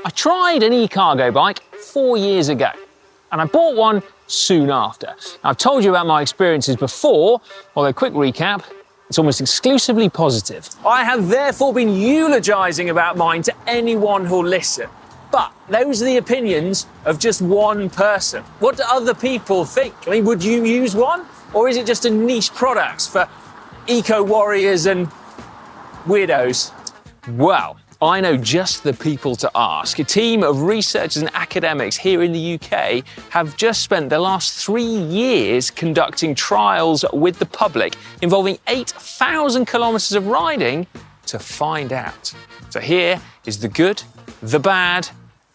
I tried an e-cargo bike 4 years ago, and I bought one soon after. I've told you about my experiences before, although quick recap, it's almost exclusively positive. I have therefore been eulogising about mine to anyone who'll listen. But those are the opinions of just one person. What do other people think? I mean, would you use one? Or is it just a niche product for eco-warriors and weirdos? Well, I know just the people to ask. A team of researchers and academics here in the UK have just spent the last 3 years conducting trials with the public involving 8,000 kilometres of riding to find out. So here is the good, the bad,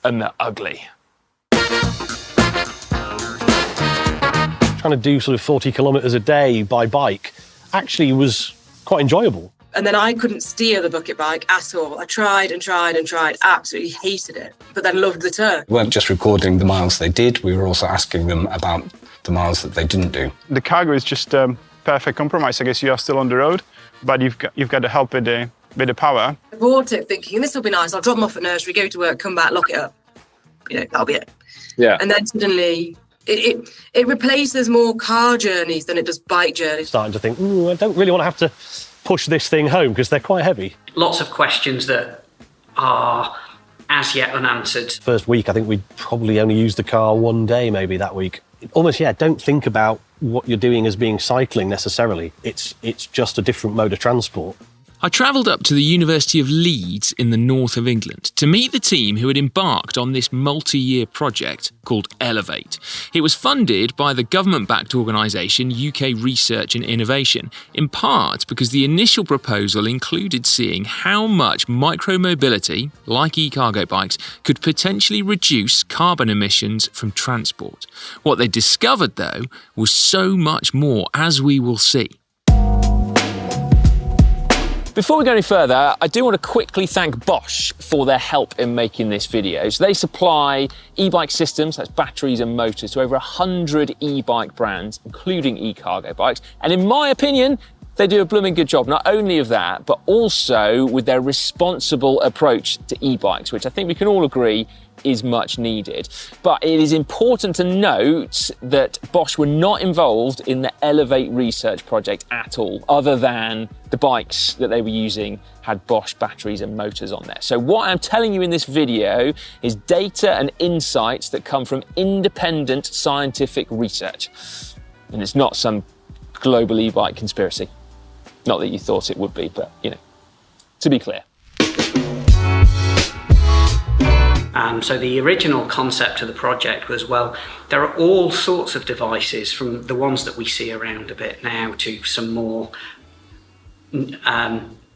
and the ugly. Trying to do sort of 40 kilometres a day by bike actually was quite enjoyable. And then I couldn't steer the bucket bike at all. I tried and tried and tried, absolutely hated it, but then loved the turn. We weren't just recording the miles they did, we were also asking them about the miles that they didn't do. The cargo is just a perfect compromise. I guess you are still on the road, but you've got to help with the power. I bought it thinking, this will be nice, I'll drop them off at nursery, go to work, come back, lock it up. You know, that'll be it. Yeah. And then suddenly, it replaces more car journeys than it does bike journeys. Starting to think, I don't really want to have to push this thing home because they're quite heavy. Lots of questions that are as yet unanswered. First week, I think we probably only used the car one day maybe that week. Almost, don't think about what you're doing as being cycling necessarily. It's just a different mode of transport. I travelled up to the University of Leeds in the north of England to meet the team who had embarked on this multi-year project called Elevate. It was funded by the government-backed organisation UK Research and Innovation, in part because the initial proposal included seeing how much micromobility, like e-cargo bikes, could potentially reduce carbon emissions from transport. What they discovered, though, was so much more, as we will see. Before we go any further, I do want to quickly thank Bosch for their help in making this video. So they supply e-bike systems, that's batteries and motors, to over 100 e-bike brands, including e-cargo bikes. And in my opinion, they do a blooming good job, not only of that, but also with their responsible approach to e-bikes, which I think we can all agree is much needed. But it is important to note that Bosch were not involved in the Elevate research project at all, other than the bikes that they were using had Bosch batteries and motors on there. So what I'm telling you in this video is data and insights that come from independent scientific research. And it's not some global e-bike conspiracy. Not that you thought it would be, but, to be clear. So the original concept of the project was, there are all sorts of devices, from the ones that we see around a bit now to some more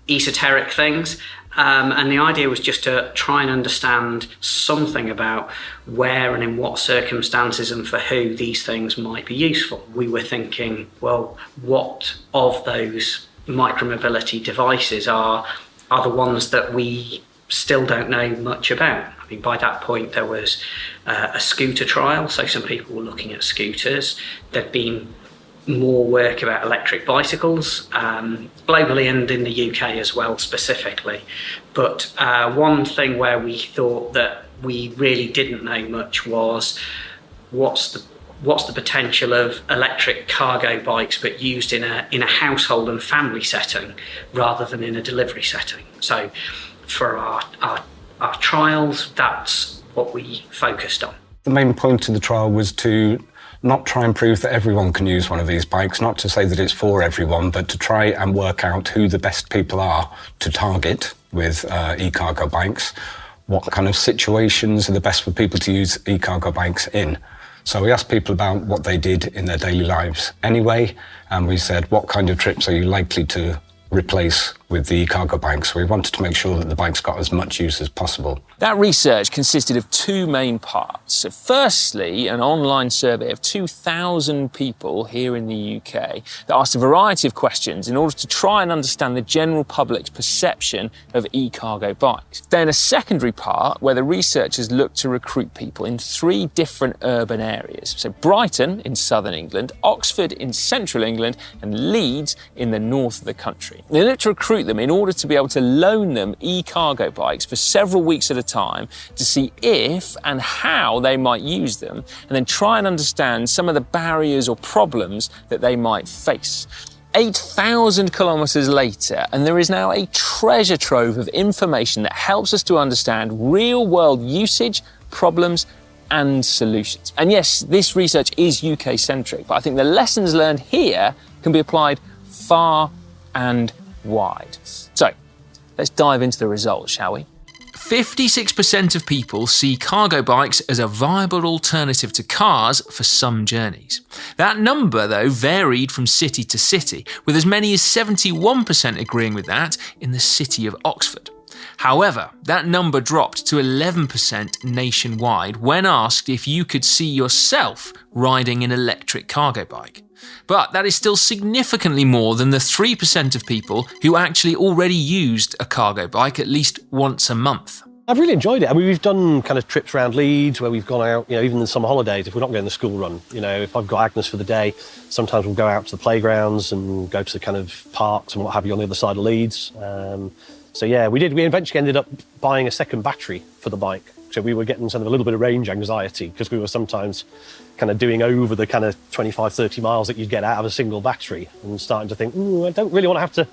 esoteric things. And the idea was just to try and understand something about where and in what circumstances and for who these things might be useful. We were thinking, what of those micromobility devices are the ones that we still don't know much about? I mean, by that point, there was a scooter trial, so some people were looking at scooters. There'd been more work about electric bicycles, globally and in the UK as well, specifically. But one thing where we thought that we really didn't know much was what's the potential of electric cargo bikes, but used in a household and family setting rather than in a delivery setting. So for our trials, that's what we focused on. The main point of the trial was to not try and prove that everyone can use one of these bikes, not to say that it's for everyone, but to try and work out who the best people are to target with e-cargo bikes. What kind of situations are the best for people to use e-cargo bikes in? So we asked people about what they did in their daily lives anyway, and we said, what kind of trips are you likely to replace with the cargo bikes? So we wanted to make sure that the bikes got as much use as possible. That research consisted of two main parts. So firstly, an online survey of 2,000 people here in the UK that asked a variety of questions in order to try and understand the general public's perception of e-cargo bikes. Then a secondary part where the researchers looked to recruit people in 3 different urban areas. So Brighton in southern England, Oxford in central England, and Leeds in the north of the country. They looked to recruit recruit them in order to be able to loan them e-cargo bikes for several weeks at a time to see if and how they might use them, and then try and understand some of the barriers or problems that they might face. 8,000 kilometres later, and there is now a treasure trove of information that helps us to understand real-world usage, problems, and solutions. And yes, this research is UK-centric, but I think the lessons learned here can be applied far and wide. So, let's dive into the results, shall we? 56% of people see cargo bikes as a viable alternative to cars for some journeys. That number, though, varied from city to city, with as many as 71% agreeing with that in the city of Oxford. However, that number dropped to 11% nationwide when asked if you could see yourself riding an electric cargo bike. But that is still significantly more than the 3% of people who actually already used a cargo bike at least once a month. I've really enjoyed it. I mean, we've done kind of trips around Leeds where we've gone out, even in the summer holidays, if we're not going the school run. If I've got Agnes for the day, sometimes we'll go out to the playgrounds and go to the kind of parks and what have you on the other side of Leeds. So yeah, we eventually ended up buying a second battery for the bike. So we were getting sort of a little bit of range anxiety because we were sometimes kind of doing over the kind of 25, 30 miles that you'd get out of a single battery and starting to think, I don't really want to have to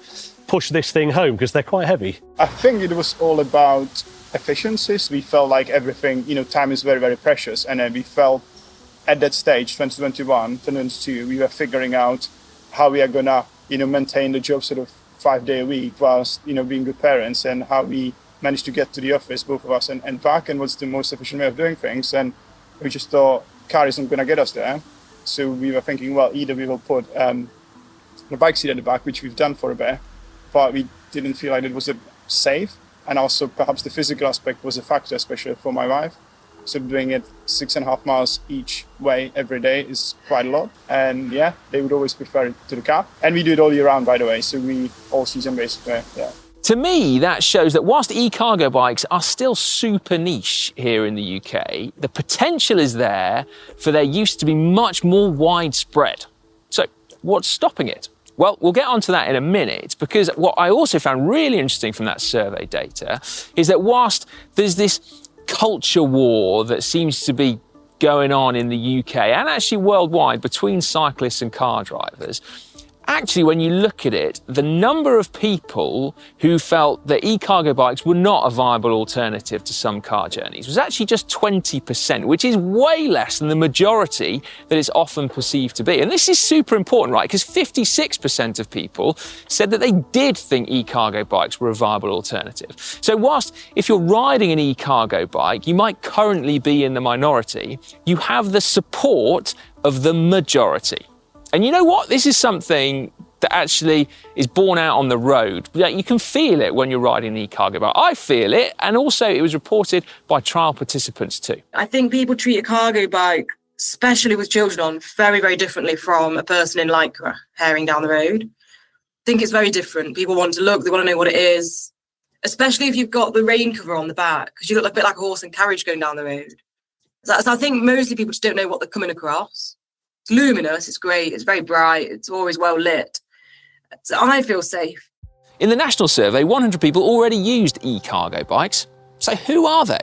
push this thing home because they're quite heavy. I think it was all about efficiencies. We felt like everything, time is very, very precious. And then we felt at that stage, 2021, 2022, we were figuring out how we are going to, maintain the job sort of 5 day a week whilst, being good parents, and how we managed to get to the office, both of us, and back, and what's the most efficient way of doing things. And we just thought car isn't going to get us there. So we were thinking, well, either we will put the bike seat at the back, which we've done for a bit, but we didn't feel like it was safe. And also perhaps the physical aspect was a factor, especially for my wife. So doing it 6.5 miles each way every day is quite a lot. And yeah, they would always prefer it to the car. And we do it all year round, by the way. So we all season basically, yeah. To me, that shows that whilst e-cargo bikes are still super niche here in the UK, the potential is there for their use to be much more widespread. So what's stopping it? Well, we'll get onto that in a minute, because what I also found really interesting from that survey data is that whilst there's this culture war that seems to be going on in the UK and actually worldwide between cyclists and car drivers, actually, when you look at it, the number of people who felt that e-cargo bikes were not a viable alternative to some car journeys was actually just 20%, which is way less than the majority that it's often perceived to be. And this is super important, right? Because 56% of people said that they did think e-cargo bikes were a viable alternative. So whilst if you're riding an e-cargo bike, you might currently be in the minority, you have the support of the majority. And you know what? This is something that actually is borne out on the road. You can feel it when you're riding an e-cargo bike. I feel it, and also it was reported by trial participants too. I think people treat a cargo bike, especially with children on, very, very differently from a person in Lycra herring down the road. I think it's very different. People want to look, they want to know what it is, especially if you've got the rain cover on the back, because you look a bit like a horse and carriage going down the road. So I think mostly people just don't know what they're coming across. It's luminous, it's great, it's very bright, it's always well lit. So I feel safe. In the national survey, 100 people already used e-cargo bikes. So who are they?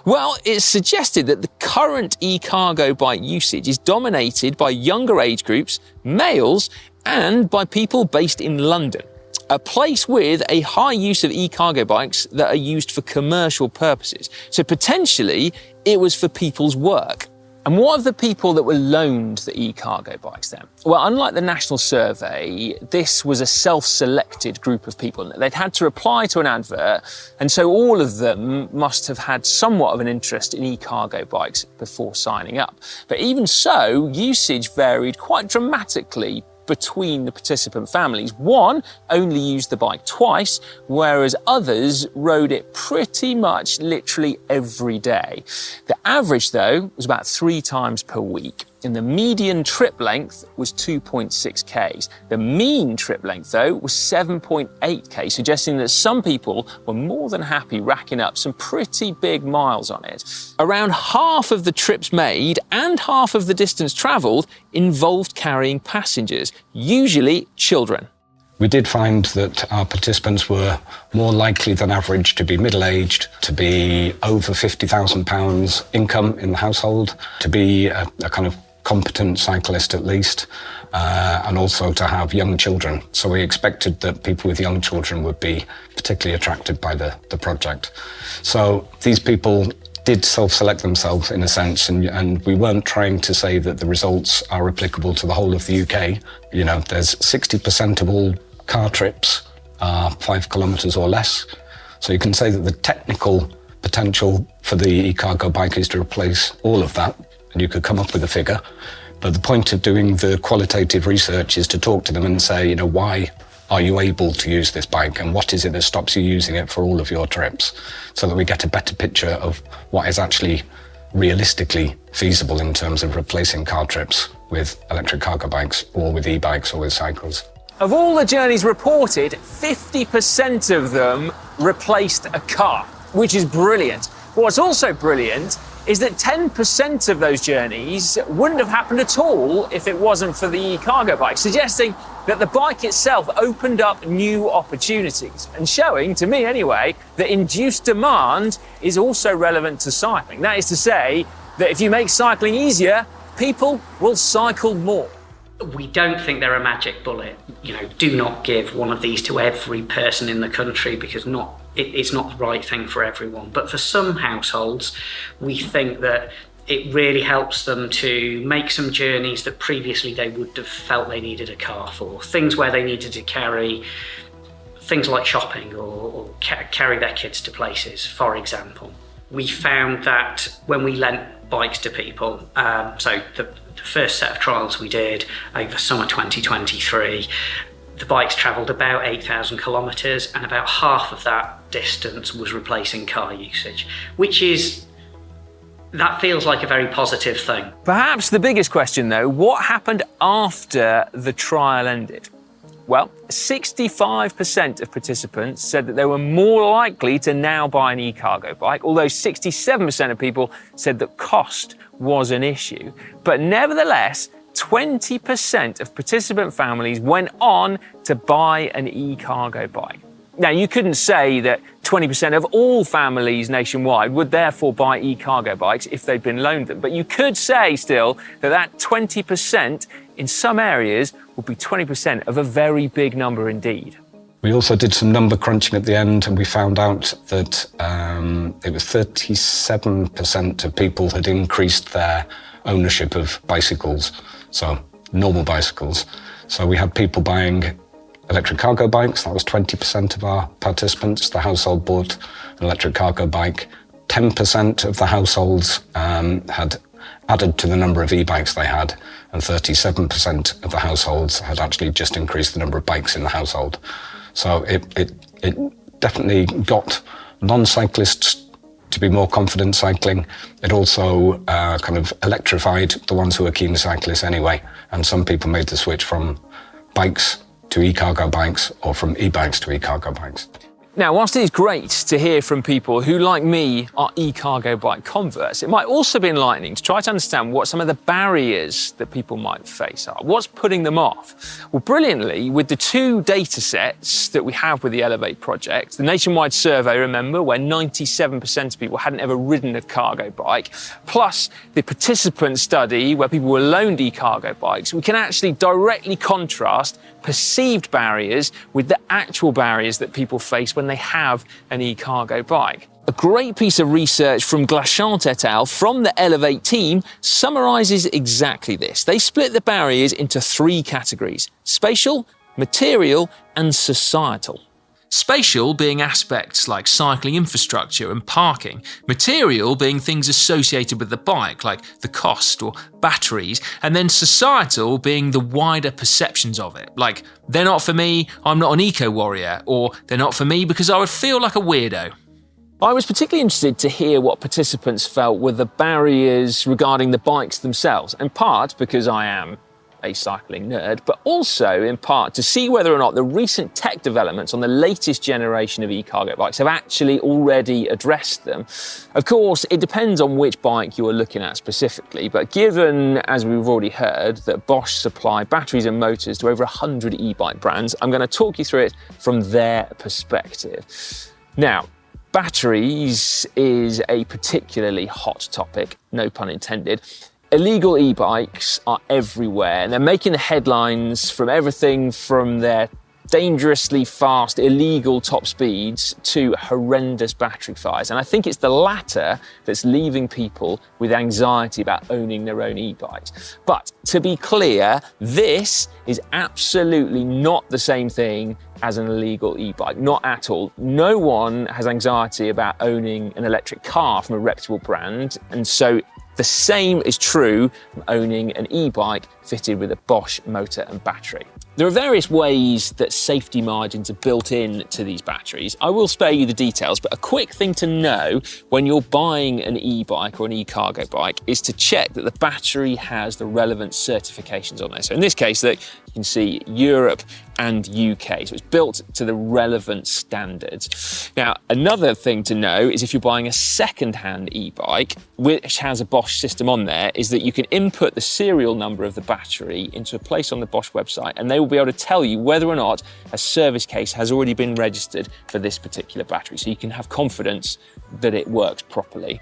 Well, it's suggested that the current e-cargo bike usage is dominated by younger age groups, males, and by people based in London, a place with a high use of e-cargo bikes that are used for commercial purposes. So potentially, it was for people's work. And what of the people that were loaned the e-cargo bikes then? Well, unlike the national survey, this was a self-selected group of people. They'd had to reply to an advert, and so all of them must have had somewhat of an interest in e-cargo bikes before signing up. But even so, usage varied quite dramatically between the participant families. One only used the bike twice, whereas others rode it pretty much literally every day. The average, though, was about 3 times per week, and the median trip length was 2.6 Ks. The mean trip length, though, was 7.8 Ks, suggesting that some people were more than happy racking up some pretty big miles on it. Around half of the trips made and half of the distance travelled involved carrying passengers, usually children. We did find that our participants were more likely than average to be middle-aged, to be over £50,000 income in the household, to be a kind of competent cyclist at least, and also to have young children. So we expected that people with young children would be particularly attracted by the project. So these people did self-select themselves in a sense, and we weren't trying to say that the results are applicable to the whole of the UK. You know, there's 60% of all car trips are 5 kilometres or less. So you can say that the technical potential for the e-cargo bike is to replace all of that, and you could come up with a figure. But the point of doing the qualitative research is to talk to them and say, you know, why are you able to use this bike, and what is it that stops you using it for all of your trips, so that we get a better picture of what is actually realistically feasible in terms of replacing car trips with electric cargo bikes or with e-bikes or with cycles. Of all the journeys reported, 50% of them replaced a car, which is brilliant. But what's also brilliant is that 10% of those journeys wouldn't have happened at all if it wasn't for the e-cargo bike, suggesting that the bike itself opened up new opportunities, and showing, to me anyway, that induced demand is also relevant to cycling. That is to say, that if you make cycling easier, people will cycle more. We don't think they're a magic bullet. You know, do not give one of these to every person in the country, because it's not the right thing for everyone. But for some households, we think that it really helps them to make some journeys that previously they would have felt they needed a car for. Things where they needed to carry things like shopping or carry their kids to places, for example. We found that when we lent bikes to people, so the first set of trials we did over summer 2023, the bikes travelled about 8,000 kilometres, and about half of that distance was replacing car usage, that feels like a very positive thing. Perhaps the biggest question though, what happened after the trial ended? Well, 65% of participants said that they were more likely to now buy an e-cargo bike, although 67% of people said that cost was an issue. But nevertheless, 20% of participant families went on to buy an e-cargo bike. Now, you couldn't say that 20% of all families nationwide would therefore buy e-cargo bikes if they'd been loaned them, but you could say still that 20% in some areas would be 20% of a very big number indeed. We also did some number crunching at the end, and we found out that it was 37% of people had increased their ownership of bicycles, so normal bicycles. So we had people buying electric cargo bikes. That was 20% of our participants. The household bought an electric cargo bike. 10% of the households had added to the number of e-bikes they had, and 37% of the households had actually just increased the number of bikes in the household. So it definitely got non-cyclists to be more confident cycling. It also kind of electrified the ones who were keen cyclists anyway, and some people made the switch from bikes to e-cargo bikes, or from e-bikes to e-cargo bikes. Now, whilst it is great to hear from people who, like me, are e-cargo bike converts, it might also be enlightening to try to understand what some of the barriers that people might face are. What's putting them off? Well, brilliantly, with the two data sets that we have with the Elevate project, the nationwide survey, remember, where 97% of people hadn't ever ridden a cargo bike, plus the participant study where people were loaned e-cargo bikes, we can actually directly contrast perceived barriers with the actual barriers that people face when they have an e-cargo bike. A great piece of research from Glashant et al. From the Elevate team summarises exactly this. They split the barriers into three categories: spatial, material, and societal. Spatial being aspects like cycling infrastructure and parking, material being things associated with the bike like the cost or batteries, and then societal being the wider perceptions of it, like they're not for me, I'm not an eco-warrior, or they're not for me because I would feel like a weirdo. I was particularly interested to hear what participants felt were the barriers regarding the bikes themselves, in part because I am a cycling nerd, but also in part to see whether or not the recent tech developments on the latest generation of e-cargo bikes have actually already addressed them. Of course, it depends on which bike you are looking at specifically, but given, as we've already heard, that Bosch supply batteries and motors to over 100 e-bike brands, I'm going to talk you through it from their perspective. Now, batteries is a particularly hot topic, no pun intended. Illegal e-bikes are everywhere, and they're making the headlines from everything from their dangerously fast, illegal top speeds to horrendous battery fires. And I think it's the latter that's leaving people with anxiety about owning their own e-bikes. But to be clear, this is absolutely not the same thing as an illegal e-bike, not at all. No one has anxiety about owning an electric car from a reputable brand, and so the same is true from owning an e-bike fitted with a Bosch motor and battery. There are various ways that safety margins are built in to these batteries. I will spare you the details, but a quick thing to know when you're buying an e-bike or an e-cargo bike is to check that the battery has the relevant certifications on there. So in this case, look, you can see Europe and UK, so it's built to the relevant standards. Now, another thing to know is if you're buying a second-hand e-bike, which has a Bosch system on there, is that you can input the serial number of the battery into a place on the Bosch website, and they will be able to tell you whether or not a service case has already been registered for this particular battery, so you can have confidence that it works properly.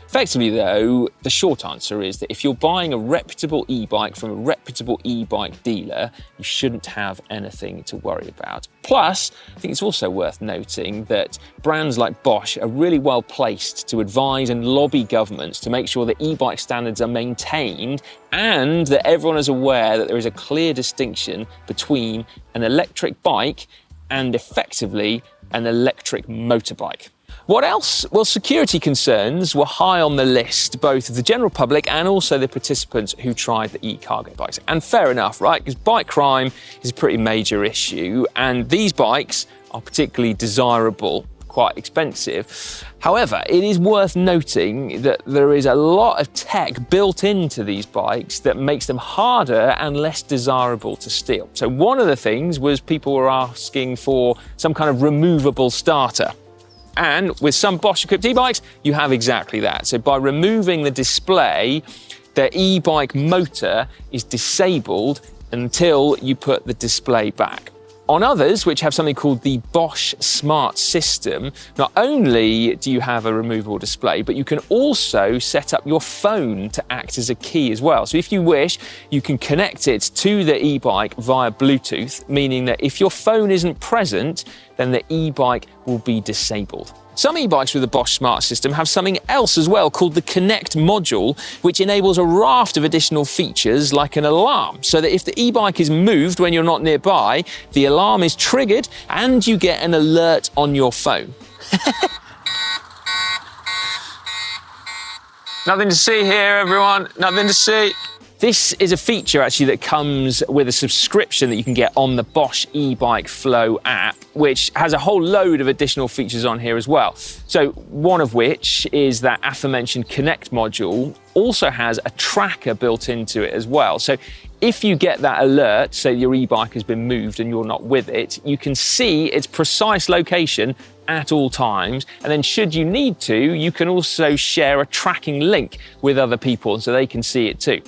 Effectively though, the short answer is that if you're buying a reputable e-bike from a reputable e-bike dealer, you shouldn't have anything to worry about. Plus, I think it's also worth noting that brands like Bosch are really well placed to advise and lobby governments to make sure that e-bike standards are maintained and that everyone is aware that there is a clear distinction between an electric bike and effectively an electric motorbike. What else? Well, security concerns were high on the list, both of the general public and also the participants who tried the e-cargo bikes. And fair enough, right? Because bike crime is a pretty major issue, and these bikes are particularly desirable, quite expensive. However, it is worth noting that there is a lot of tech built into these bikes that makes them harder and less desirable to steal. So one of the things was people were asking for some kind of removable starter. And with some Bosch-equipped e-bikes, you have exactly that. So by removing the display, the e-bike motor is disabled until you put the display back. On others, which have something called the Bosch Smart System, not only do you have a removable display, but you can also set up your phone to act as a key as well. So if you wish, you can connect it to the e-bike via Bluetooth, meaning that if your phone isn't present, then the e-bike will be disabled. Some e-bikes with the Bosch Smart System have something else as well called the Connect module, which enables a raft of additional features like an alarm, so that if the e-bike is moved when you're not nearby, the alarm is triggered and you get an alert on your phone. Nothing to see here, everyone. Nothing to see. This is a feature actually that comes with a subscription that you can get on the Bosch e-bike Flow app, which has a whole load of additional features on here as well. So one of which is that aforementioned Connect module also has a tracker built into it as well. So if you get that alert, say your e-bike has been moved and you're not with it, you can see its precise location at all times, and then should you need to, you can also share a tracking link with other people so they can see it too.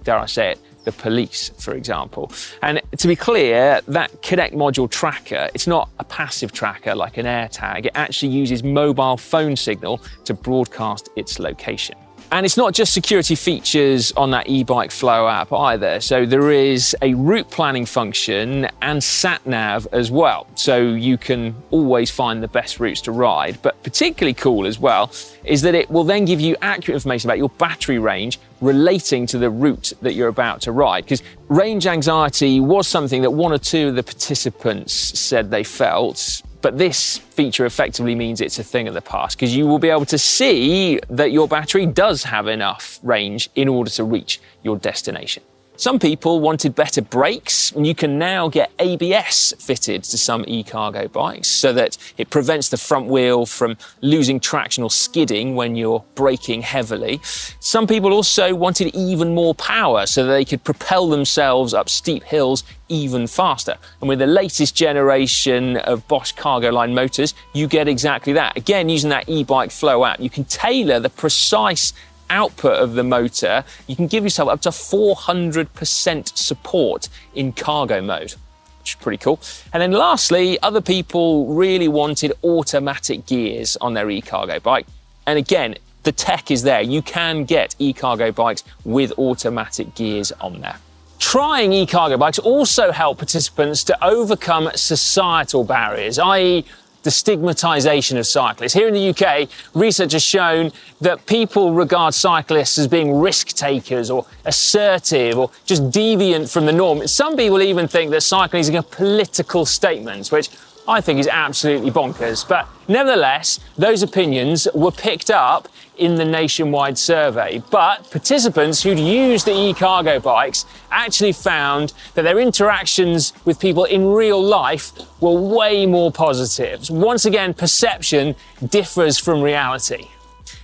Dare I say it, the police, for example. And to be clear, that Connect module tracker, it's not a passive tracker like an AirTag. It actually uses mobile phone signal to broadcast its location. And it's not just security features on that e-bike Flow app either. So there is a route planning function and sat-nav as well. So you can always find the best routes to ride. But particularly cool as well is that it will then give you accurate information about your battery range relating to the route that you're about to ride. Because range anxiety was something that one or two of the participants said they felt. But this feature effectively means it's a thing of the past, because you will be able to see that your battery does have enough range in order to reach your destination. Some people wanted better brakes, and you can now get ABS fitted to some e-cargo bikes so that it prevents the front wheel from losing traction or skidding when you're braking heavily. Some people also wanted even more power so that they could propel themselves up steep hills even faster. And with the latest generation of Bosch cargo line motors, you get exactly that. Again, using that e-bike Flow app, you can tailor the precise output of the motor. You can give yourself up to 400% support in cargo mode, which is pretty cool. And then lastly, other people really wanted automatic gears on their e-cargo bike. And again, the tech is there. You can get e-cargo bikes with automatic gears on there. Trying e-cargo bikes also help participants to overcome societal barriers, i.e. the stigmatisation of cyclists. Here in the UK, research has shown that people regard cyclists as being risk takers or assertive or just deviant from the norm. Some people even think that cycling is a political statement, which I think is absolutely bonkers. But nevertheless, those opinions were picked up in the nationwide survey. But participants who'd used the e-cargo bikes actually found that their interactions with people in real life were way more positive. Once again, perception differs from reality.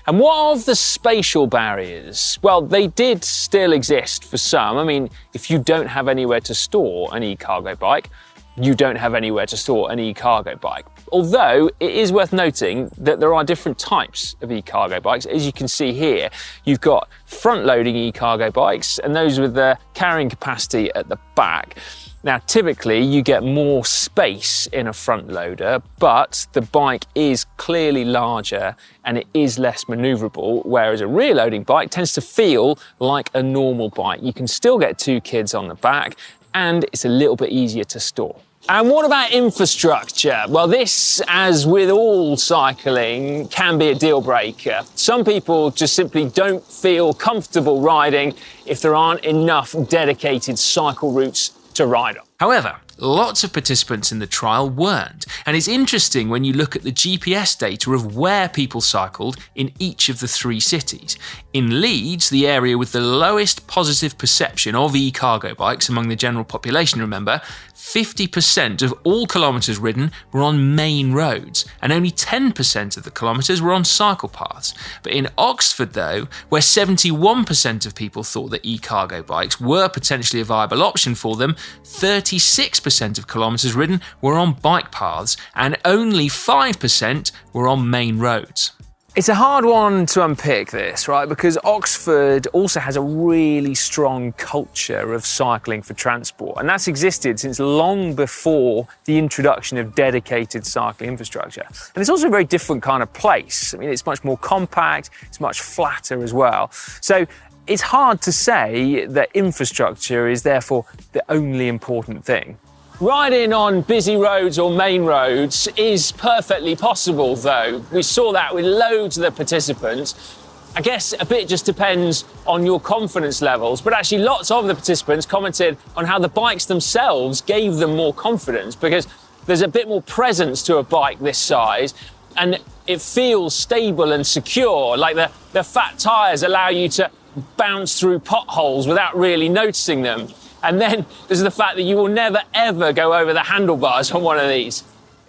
And what of the spatial barriers? Well, they did still exist for some. I mean, if you don't have anywhere to store an e-cargo bike, you don't have anywhere to store an e-cargo bike. Although it is worth noting that there are different types of e-cargo bikes. As you can see here, you've got front-loading e-cargo bikes and those with the carrying capacity at the back. Now, typically you get more space in a front loader, but the bike is clearly larger and it is less maneuverable, whereas a rear loading bike tends to feel like a normal bike. You can still get 2 kids on the back and it's a little bit easier to store. And what about infrastructure? Well, this, as with all cycling, can be a deal breaker. Some people just simply don't feel comfortable riding if there aren't enough dedicated cycle routes to ride on. However, lots of participants in the trial weren't, and it's interesting when you look at the GPS data of where people cycled in each of the 3 cities. In Leeds, the area with the lowest positive perception of e-cargo bikes among the general population, remember, 50% of all kilometres ridden were on main roads, and only 10% of the kilometres were on cycle paths. But in Oxford, though, where 71% of people thought that e-cargo bikes were potentially a viable option for them, 36% of kilometres ridden were on bike paths, and only 5% were on main roads. It's a hard one to unpick this, right? Because Oxford also has a really strong culture of cycling for transport, and that's existed since long before the introduction of dedicated cycling infrastructure. And it's also a very different kind of place. I mean, it's much more compact, it's much flatter as well. So it's hard to say that infrastructure is therefore the only important thing. Riding on busy roads or main roads is perfectly possible, though. We saw that with loads of the participants. I guess a bit just depends on your confidence levels, but actually lots of the participants commented on how the bikes themselves gave them more confidence, because there's a bit more presence to a bike this size and it feels stable and secure. Like the fat tyres allow you to bounce through potholes without really noticing them. And then there's the fact that you will never, ever go over the handlebars on one of these.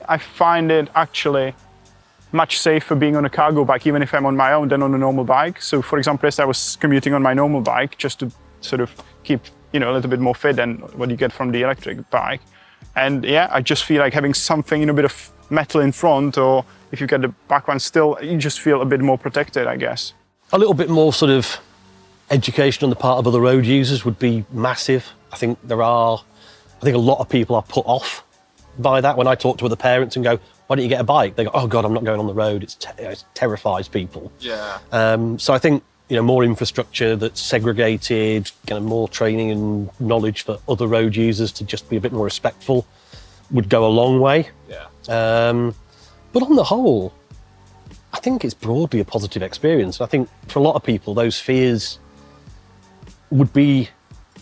I find it actually much safer being on a cargo bike, even if I'm on my own, than on a normal bike. So, for example, as I was commuting on my normal bike, just to sort of keep, a little bit more fit than what you get from the electric bike. And yeah, I just feel like having something, a bit of metal in front, or if you get the back one still, you just feel a bit more protected, I guess. A little bit more sort of education on the part of other road users would be massive. I think a lot of people are put off by that. When I talk to other parents and go, why don't you get a bike? They go, oh God, I'm not going on the road. It terrifies people. Yeah. So I think, more infrastructure that's segregated, more training and knowledge for other road users to just be a bit more respectful would go a long way. Yeah. But on the whole, I think it's broadly a positive experience. I think for a lot of people, those fears would be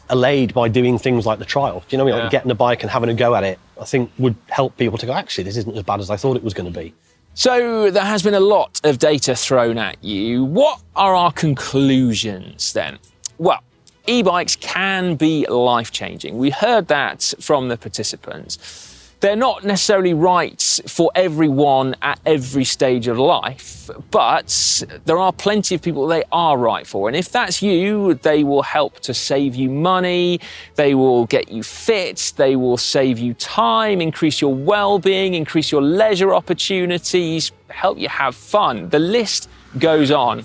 allayed by doing things like the trial. Do you know what I mean? Like getting a bike and having a go at it, I think would help people to go, actually, this isn't as bad as I thought it was going to be. So there has been a lot of data thrown at you. What are our conclusions then? Well, E-bikes can be life-changing. We heard that from the participants. They're not necessarily right for everyone at every stage of life, but there are plenty of people they are right for. And if that's you, they will help to save you money, they will get you fit, they will save you time, increase your well-being, increase your leisure opportunities, help you have fun. The list goes on.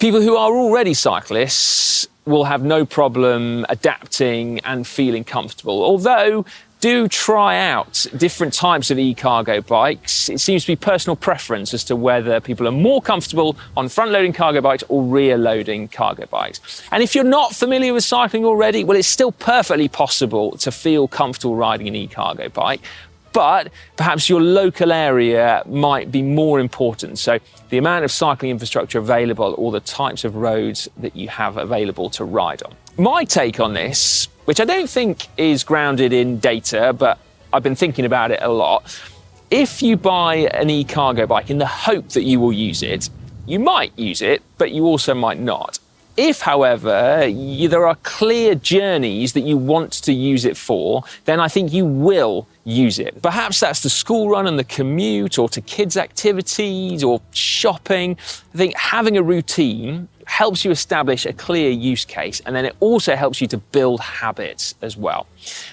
People who are already cyclists will have no problem adapting and feeling comfortable, although do try out different types of e-cargo bikes. It seems to be personal preference as to whether people are more comfortable on front-loading cargo bikes or rear-loading cargo bikes. And if you're not familiar with cycling already, well, it's still perfectly possible to feel comfortable riding an e-cargo bike, but perhaps your local area might be more important. So the amount of cycling infrastructure available or the types of roads that you have available to ride on. My take on this, which I don't think is grounded in data, but I've been thinking about it a lot. If you buy an e-cargo bike in the hope that you will use it, you might use it, but you also might not. If, however, there are clear journeys that you want to use it for, then I think you will use it. Perhaps that's the school run and the commute, or to kids' activities, or shopping. I think having a routine helps you establish a clear use case, and then it also helps you to build habits as well.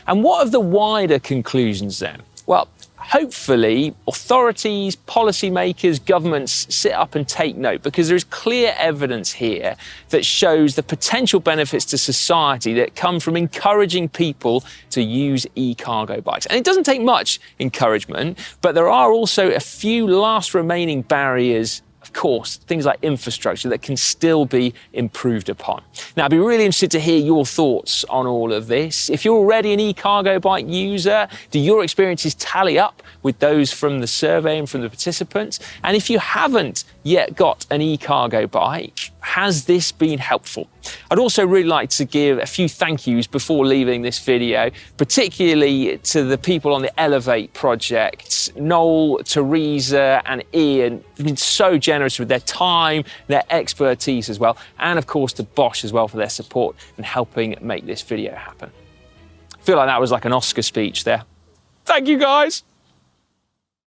And what are the wider conclusions then? Well, hopefully authorities, policymakers, governments sit up and take note, because there is clear evidence here that shows the potential benefits to society that come from encouraging people to use e-cargo bikes. And it doesn't take much encouragement, but there are also a few last remaining barriers, of course, things like infrastructure that can still be improved upon. Now, I'd be really interested to hear your thoughts on all of this. If you're already an e-cargo bike user, do your experiences tally up with those from the survey and from the participants? And if you haven't yet got an e-cargo bike, has this been helpful? I'd also really like to give a few thank yous before leaving this video, particularly to the people on the Elevate project. Noel, Teresa and Ian have been so generous with their time, their expertise as well, and of course to Bosch as well for their support and helping make this video happen. I feel like that was like an Oscar speech there. Thank you guys.